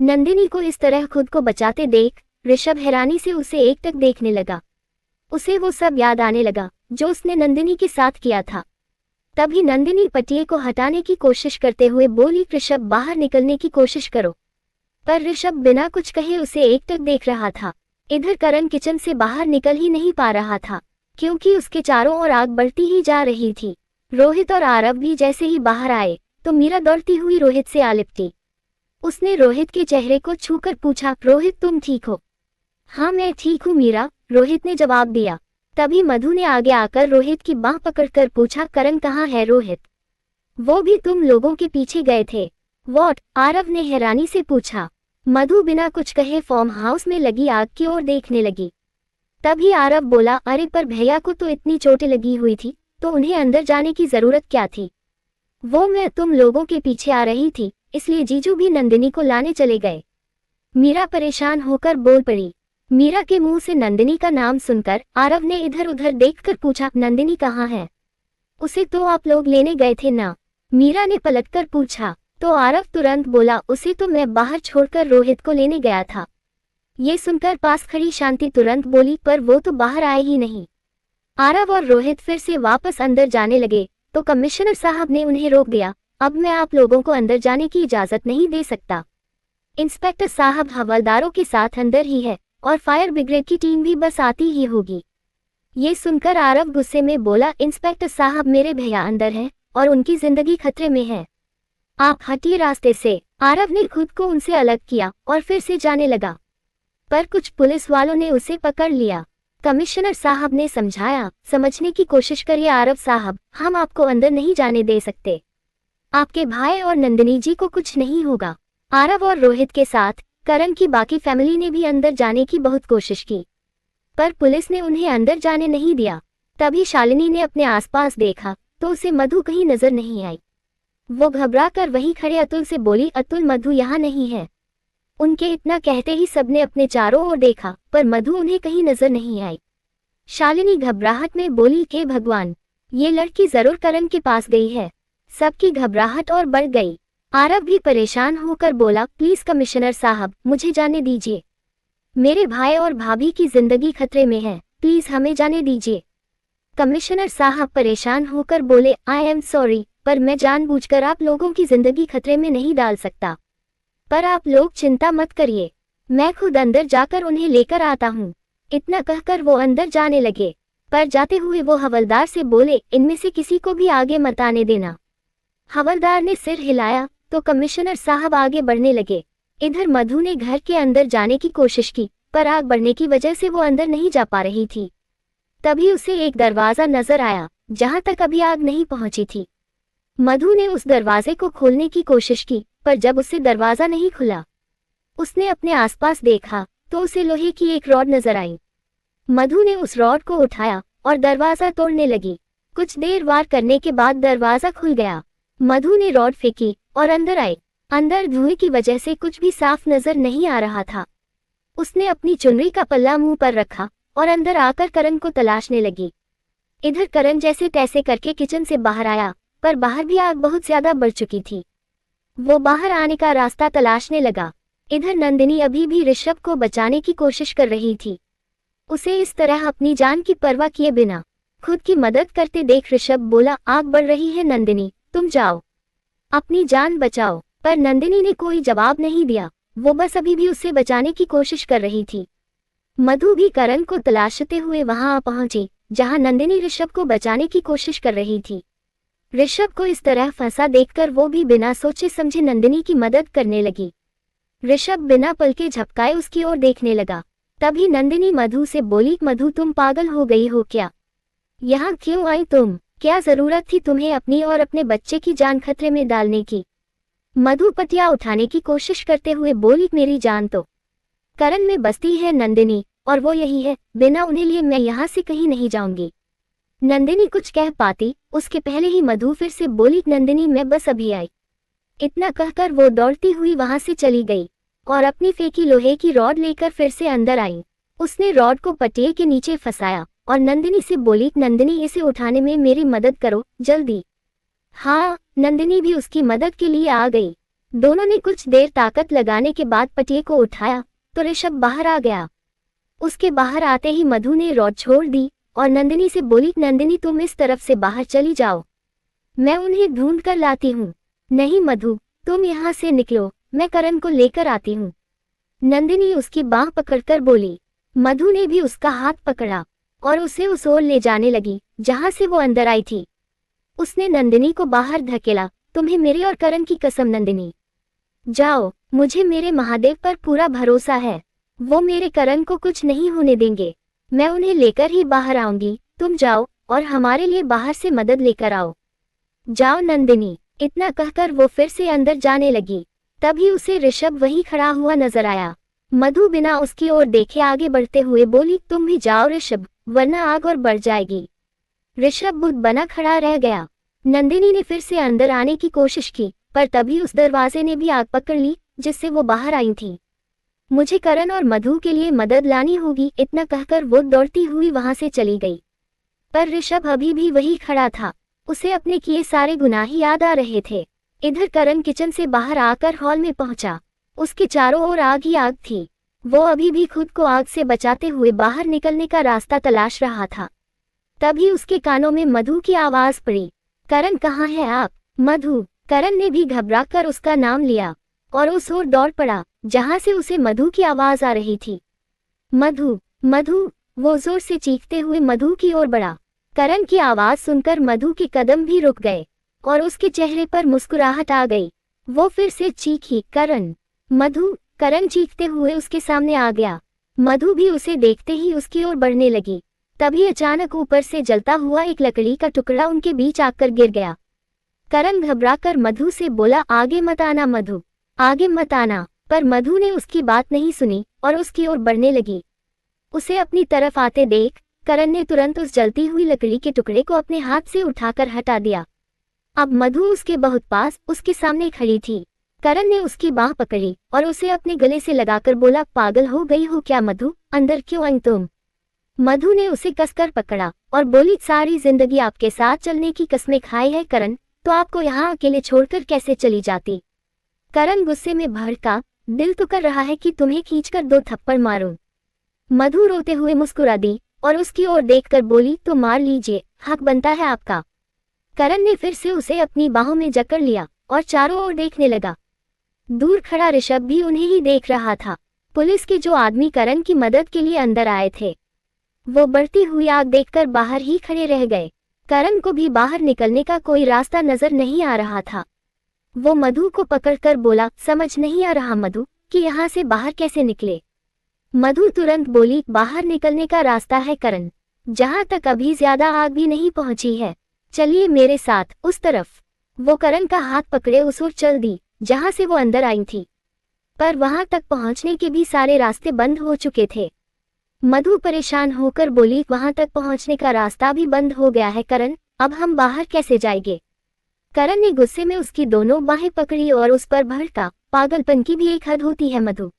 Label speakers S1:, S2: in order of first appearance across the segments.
S1: नंदिनी को इस तरह खुद को बचाते देख ऋषभ हैरानी से उसे एकटक देखने लगा। उसे वो सब याद आने लगा जो उसने नंदिनी के साथ किया था। तभी नंदिनी पटिये को हटाने की कोशिश करते हुए बोली, ऋषभ बाहर निकलने की कोशिश करो। पर ऋषभ बिना कुछ कहे उसे एकटक देख रहा था। इधर करण किचन से बाहर निकल ही नहीं पा रहा था क्योंकि उसके चारों ओर आग बढ़ती ही जा रही थी। रोहित और आरव भी जैसे ही बाहर आए तो मीरा दौड़ती हुई रोहित से आ लिपटी। उसने रोहित के चेहरे को छूकर पूछा, रोहित तुम ठीक हो? हाँ मैं ठीक हूँ मीरा, रोहित ने जवाब दिया। तभी मधु ने आगे आकर रोहित की बांह पकड़कर पूछा, करण कहाँ है रोहित? वो भी तुम लोगों के पीछे गए थे? व्हाट? आरव ने हैरानी से पूछा। मधु बिना कुछ कहे फार्म हाउस में लगी आग की ओर देखने लगी। तभी आरव बोला, अरे पर भैया को तो इतनी चोटें लगी हुई थी तो उन्हें अंदर जाने की जरूरत क्या थी? वो मैं तुम लोगों के पीछे आ रही थी इसलिए जीजू भी नंदिनी को लाने चले गए। मीरा परेशान होकर बोल पड़ी। मीरा के मुंह से नंदिनी का नाम सुनकर आरव ने इधर उधर देखकर पूछा, नंदिनी कहाँ है? उसे तो आप लोग लेने गए थे ना? मीरा ने पलटकर पूछा। तो आरव तुरंत बोला, उसे तो मैं बाहर छोड़कर रोहित को लेने गया था। ये सुनकर पास खड़ी शांति तुरंत बोली, पर वो तो बाहर आए ही नहीं। आरव और रोहित फिर से वापस अंदर जाने लगे तो कमिश्नर साहब ने उन्हें रोक दिया। अब मैं आप लोगों को अंदर जाने की इजाजत नहीं दे सकता। इंस्पेक्टर साहब हवलदारों के साथ अंदर ही है और फायर ब्रिगेड की टीम भी बस आती ही होगी। ये सुनकर आरव गुस्से में बोला, इंस्पेक्टर साहब मेरे भैया अंदर हैं और उनकी जिंदगी खतरे में है। आप हटिए रास्ते से। आरव ने खुद को उनसे अलग किया और फिर से जाने लगा, पर कुछ पुलिस वालों ने उसे पकड़ लिया। कमिश्नर साहब ने समझाया, समझने की कोशिश करिए आरव साहब, हम आपको अंदर नहीं जाने दे सकते। आपके भाई और नंदिनी जी को कुछ नहीं होगा। आरव और रोहित के साथ करण की बाकी फैमिली ने भी अंदर जाने की बहुत कोशिश की पर पुलिस ने उन्हें अंदर जाने नहीं दिया। तभी शालिनी ने अपने आसपास देखा तो उसे मधु कहीं नजर नहीं आई। वो घबरा कर वहीं खड़े अतुल से बोली, अतुल मधु यहाँ नहीं है। उनके इतना कहते ही सबने अपने चारों ओर देखा पर मधु उन्हें कहीं नजर नहीं आई। शालिनी घबराहट में बोली, हे भगवान, ये लड़की जरूर करण के पास गई है। सबकी घबराहट और बढ़ गई। आरव भी परेशान होकर बोला, प्लीज कमिश्नर साहब मुझे जाने दीजिए। मेरे भाई और भाभी की जिंदगी खतरे में है, प्लीज हमें जाने दीजिए। कमिश्नर साहब परेशान होकर बोले, आई एम सॉरी, पर मैं जानबूझकर आप लोगों की जिंदगी खतरे में नहीं डाल सकता। पर आप लोग चिंता मत करिए, मैं खुद अंदर जाकर उन्हें लेकर आता हूँ। इतना कहकर वो अंदर जाने लगे, पर जाते हुए वो हवलदार से बोले, इनमें से किसी को भी आगे मत आने देना। हवलदार ने सिर हिलाया तो कमिश्नर साहब आगे बढ़ने लगे। इधर मधु ने घर के अंदर जाने की कोशिश की पर आग बढ़ने की वजह से वो अंदर नहीं जा पा रही थी। तभी उसे एक दरवाजा नजर आया जहां तक अभी आग नहीं पहुंची थी। मधु ने उस दरवाजे को खोलने की कोशिश की पर जब उससे दरवाजा नहीं खुला, उसने अपने आसपास देखा तो उसे लोहे की एक रॉड नजर आई। मधु ने उस रॉड को उठाया और दरवाजा तोड़ने लगी। कुछ देर वार करने के बाद दरवाजा खुल गया। मधु ने रॉड फेंकी और अंदर आई। अंदर धुएं की वजह से कुछ भी साफ नजर नहीं आ रहा था। उसने अपनी चुनरी का पल्ला मुंह पर रखा और अंदर आकर करण को तलाशने लगी। इधर करण जैसे तैसे करके किचन से बाहर आया पर बाहर भी आग बहुत ज्यादा बढ़ चुकी थी। वो बाहर आने का रास्ता तलाशने लगा। इधर नंदिनी अभी भी ऋषभ को बचाने की कोशिश कर रही थी। उसे इस तरह अपनी जान की परवाह किए बिना खुद की मदद करते देख ऋषभ बोला, आग बढ़ रही है नंदिनी, तुम जाओ अपनी जान बचाओ। पर नंदिनी ने कोई जवाब नहीं दिया, वो बस अभी भी उसे बचाने की कोशिश कर रही थी। मधु भी करण को तलाशते हुए वहां आ पहुंची जहां नंदिनी ऋषभ को बचाने की कोशिश कर रही थी। ऋषभ को इस तरह फंसा देखकर वो भी बिना सोचे समझे नंदिनी की मदद करने लगी। ऋषभ बिना पलके झपकाए उसकी ओर देखने लगा। तभी नंदिनी मधु से बोली, मधु तुम पागल हो गई हो क्या? यहाँ क्यों आई तुम? क्या जरूरत थी तुम्हें अपनी और अपने बच्चे की जान खतरे में डालने की? मधु पटिया उठाने की कोशिश करते हुए बोली, मेरी जान तो करण में बसती है नंदिनी, और वो यही है, बिना उन्हें लिए मैं यहाँ से कहीं नहीं जाऊंगी। नंदिनी कुछ कह पाती उसके पहले ही मधु फिर से बोली, नंदिनी मैं बस अभी आई। इतना कहकर वो दौड़ती हुई वहां से चली गई और अपनी फेंकी लोहे की रॉड लेकर फिर से अंदर आई। उसने रॉड को पटिये के नीचे फंसाया और नंदिनी से बोली, नंदिनी इसे उठाने में मेरी मदद करो जल्दी। हाँ, नंदिनी भी उसकी मदद के लिए आ गई। दोनों ने कुछ देर ताकत लगाने के बाद पटिये को उठाया तो ऋषभ बाहर आ गया। उसके बाहर आते ही मधु ने रॉड छोड़ दी और नंदिनी से बोली, नंदिनी तुम इस तरफ से बाहर चली जाओ, मैं उन्हें ढूंढ कर लाती हूँ। नहीं मधु, तुम यहाँ से निकलो, मैं करण को लेकर आती हूँ, नंदिनी उसकी बांह पकड़कर बोली। मधु ने भी उसका हाथ पकड़ा और उसे उस ओर ले जाने लगी जहां से वो अंदर आई थी। उसने नंदिनी को बाहर धकेला। तुम्हें मेरे और करण की कसम नंदिनी, जाओ, मुझे मेरे महादेव पर पूरा भरोसा है, वो मेरे करण को कुछ नहीं होने देंगे, मैं उन्हें लेकर ही बाहर आऊंगी, तुम जाओ और हमारे लिए बाहर से मदद लेकर आओ। जाओ नंदिनी, इतना कहकर वो फिर से अंदर जाने लगी। तभी उसे ऋषभ वहीं खड़ा हुआ नजर आया। मधु बिना उसकी ओर देखे आगे बढ़ते हुए बोली, तुम भी जाओ ऋषभ, वरना आग और बढ़ जाएगी। ऋषभ बुत बना खड़ा रह गया। नंदिनी ने फिर से अंदर आने की कोशिश की, पर तभी उस दरवाजे ने भी आग पकड़ ली जिससे वो बाहर आई थी। मुझे करण और मधु के लिए मदद लानी होगी, इतना कहकर वो दौड़ती हुई वहां से चली गई। पर ऋषभ अभी भी वही खड़ा था। उसे अपने किए सारे गुनाह याद आ रहे थे। इधर करण किचन से बाहर आकर हॉल में पहुंचा। उसके चारों ओर आग ही आग थी। वो अभी भी खुद को आग से बचाते हुए बाहर निकलने का रास्ता तलाश रहा था। तभी उसके कानों में मधु की आवाज पड़ी। करण कहाँ है आप? मधु। करण ने भी घबराकर उसका नाम लिया और उस ओर दौड़ पड़ा जहां से उसे मधु की आवाज आ रही थी। मधु, मधु, वो जोर से चीखते हुए मधु की ओर बढ़ा। करण की आवाज सुनकर मधु के कदम भी रुक गए और उसके चेहरे पर मुस्कुराहट आ गई। वो फिर से चीखी, करण, मधु। करण चीखते हुए उसके सामने आ गया। मधु भी उसे देखते ही उसकी ओर बढ़ने लगी। तभी अचानक ऊपर से जलता हुआ एक लकड़ी का टुकड़ा उनके बीच आकर गिर गया। करण घबराकर मधु से बोला, आगे मत आना मधु, आगे मत आना। पर मधु ने उसकी बात नहीं सुनी और उसकी ओर बढ़ने लगी। उसे अपनी तरफ आते देख करण ने तुरंत उस जलती हुई लकड़ी के टुकड़े को अपने हाथ से उठाकर हटा दिया। अब मधु उसके बहुत पास उसके सामने खड़ी थी। करण ने उसकी बाह पकड़ी और उसे अपने गले से लगाकर बोला, पागल हो गई हो क्या मधु, अंदर क्यों आई तुम? मधु ने उसे कसकर पकड़ा और बोली, सारी जिंदगी आपके साथ चलने की कसमें खाई है करण, तो आपको यहाँ अकेले छोड़कर कैसे चली जाती? करण गुस्से में भड़का, दिल तो कर रहा है कि तुम्हें खींचकर 2 थप्पड़ मारूं। मधु रोते हुए मुस्कुरा दी और उसकी ओर देखकर बोली, तो मार लीजिए, हक बनता है आपका। करण ने फिर से उसे अपनी बाहों में जकड़ लिया और चारों ओर देखने लगा। दूर खड़ा ऋषभ भी उन्हें ही देख रहा था। पुलिस के जो आदमी करण की मदद के लिए अंदर आए थे, वो बढ़ती हुई आग देखकर बाहर ही खड़े रह गए। करण को भी बाहर निकलने का कोई रास्ता नजर नहीं आ रहा था। वो मधु को पकड़कर बोला, समझ नहीं आ रहा मधु कि यहाँ से बाहर कैसे निकले। मधु तुरंत बोली, बाहर निकलने का रास्ता है करण, जहाँ तक अभी ज्यादा आग भी नहीं पहुंची है, चलिए मेरे साथ उस तरफ। वो करण का हाथ पकड़े उस ओर चल दी जहां से वो अंदर आई थी, पर वहां तक पहुंचने के भी सारे रास्ते बंद हो चुके थे। मधु परेशान होकर बोली, वहां तक पहुंचने का रास्ता भी बंद हो गया है करण, अब हम बाहर कैसे जाएंगे? करण ने गुस्से में उसकी दोनों बाहें पकड़ी और उस पर भड़का, पागलपन की भी एक हद होती है मधु,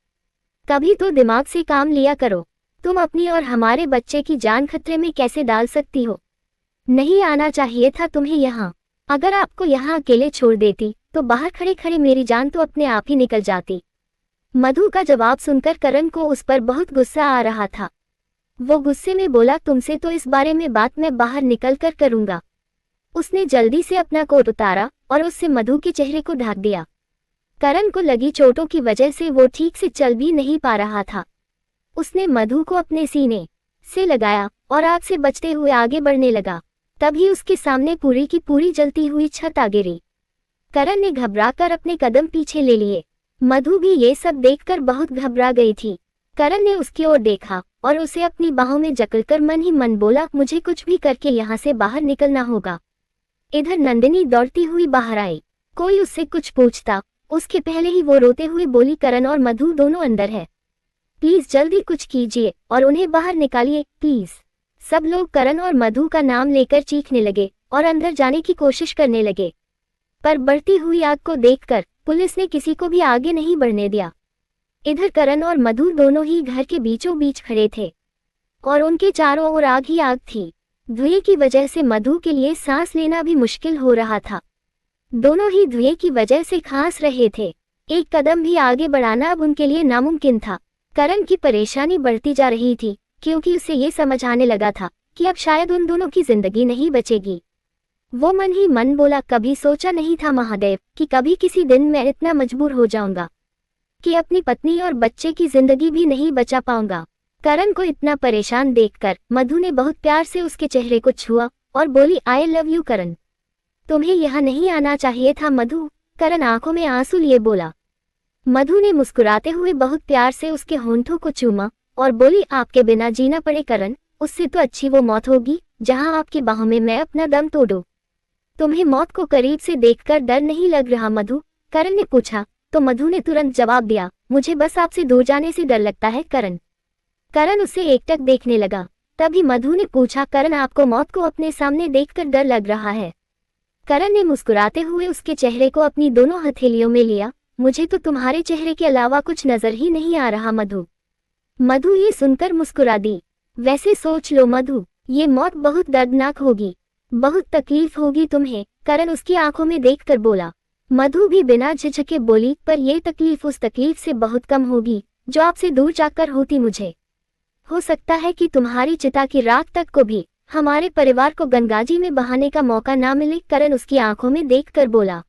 S1: कभी तो दिमाग से काम लिया करो। तुम अपनी और हमारे बच्चे की जान खतरे में कैसे डाल सकती हो? नहीं आना चाहिए था तुम्हें यहाँ। अगर आपको यहाँ अकेले छोड़ देती तो बाहर खड़े खड़े मेरी जान तो अपने आप ही निकल जाती। मधु का जवाब सुनकर करण को उस पर बहुत गुस्सा आ रहा था। वो गुस्से में बोला, तुमसे तो इस बारे में बात मैं बाहर निकल कर करूंगा। उसने जल्दी से अपना कोट उतारा और उससे मधु के चेहरे को ढक दिया। करण को लगी चोटों की वजह से वो ठीक से चल भी नहीं पा रहा था। उसने मधु को अपने सीने से लगाया और आग से बचते हुए आगे बढ़ने लगा। तभी उसके सामने पूरी की पूरी जलती हुई छत आ गिरी। करण ने घबराकर अपने कदम पीछे ले लिए। मधु भी ये सब देखकर बहुत घबरा गई थी। करण ने उसकी ओर देखा और उसे अपनी बाहों में जकड़कर मन ही मन बोला, मुझे कुछ भी करके यहाँ से बाहर निकलना होगा। इधर नंदिनी दौड़ती हुई बाहर आई। कोई उससे कुछ पूछता उसके पहले ही वो रोते हुए बोली, करण और मधु दोनों अंदर है, प्लीज जल्दी कुछ कीजिए और उन्हें बाहर निकालिए प्लीज। सब लोग करण और मधु का नाम लेकर चीखने लगे और अंदर जाने की कोशिश करने लगे, पर बढ़ती हुई आग को देखकर पुलिस ने किसी को भी आगे नहीं बढ़ने दिया। इधर करण और मधु दोनों ही घर के बीचों बीच खड़े थे और उनके चारों ओर आग ही आग थी। धुएं की वजह से मधु के लिए सांस लेना भी मुश्किल हो रहा था। दोनों ही धुएं की वजह से खांस रहे थे। एक कदम भी आगे बढ़ाना अब उनके लिए नामुमकिन था। करण की परेशानी बढ़ती जा रही थी, क्योंकि उसे ये समझ आने लगा था कि अब शायद उन दोनों की जिंदगी नहीं बचेगी। वो मन ही मन बोला, कभी सोचा नहीं था महादेव कि कभी किसी दिन मैं इतना मजबूर हो जाऊंगा कि अपनी पत्नी और बच्चे की जिंदगी भी नहीं बचा पाऊंगा। करण को इतना परेशान देखकर मधु ने बहुत प्यार से उसके चेहरे को छुआ और बोली, आई लव यू करण, तुम्हें यहाँ नहीं आना चाहिए था मधु। करण आंखों में आंसू लिए बोला। मधु ने मुस्कुराते हुए बहुत प्यार से उसके होंठों को चूमा और बोली, आपके बिना जीना पड़े करण, उससे तो अच्छी वो मौत होगी जहां आपकी बाहों में मैं अपना दम तोड़ूं। तुम्हें मौत को करीब से देखकर डर नहीं लग रहा मधु? करण ने पूछा तो मधु ने तुरंत जवाब दिया, मुझे बस आपसे दूर जाने से डर लगता है करण। करण उसे एकटक देखने लगा। तभी मधु ने पूछा, करण आपको मौत को अपने सामने देखकर डर लग रहा है? करण ने मुस्कुराते हुए उसके चेहरे को अपनी दोनों हथेलियों में लिया। मुझे तो तुम्हारे चेहरे के अलावा कुछ नजर ही नहीं आ रहा मधु। मधु ये सुनकर मुस्कुरा दी। वैसे सोच लो मधु, ये मौत बहुत दर्दनाक होगी, बहुत तकलीफ होगी तुम्हें, करण उसकी आंखों में देखकर बोला। मधु भी बिना झिझके बोली, पर यह तकलीफ उस तकलीफ से बहुत कम होगी जो आपसे दूर जाकर होती मुझे। हो सकता है कि तुम्हारी चिता की रात तक को भी हमारे परिवार को गंगाजी में बहाने का मौका ना मिले, करण उसकी आंखों में देखकर बोला।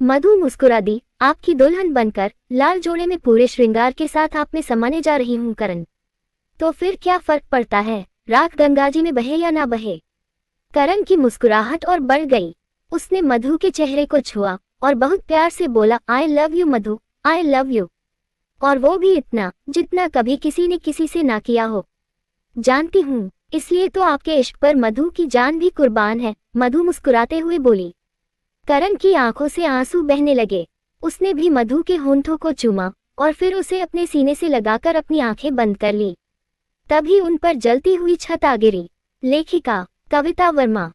S1: मधु मुस्कुरा दी, आपकी दुल्हन बनकर लाल जोड़े में पूरे श्रृंगार के साथ आप में समाने जा रही हूं करण, तो फिर क्या फर्क पड़ता है रात गंगाजी में बहे या ना बहे। करण की मुस्कुराहट और बढ़ गई। उसने मधु के चेहरे को छुआ और बहुत प्यार से बोला, I love you Madhu, I love you, और वो भी इतना जितना कभी किसी ने किसी से ना किया हो। जानती हूँ, इसलिए तो आपके इश्क पर मधु की जान भी कुर्बान है, मधु मुस्कुराते हुए बोली। करण की आंखों से आंसू बहने लगे। उसने भी मधु के होंठों को चूमा और फिर उसे अपने सीने से लगाकर अपनी आंखें बंद कर ली। तभी उन पर जलती हुई छत आ गिरी। लेखिका कविता वर्मा।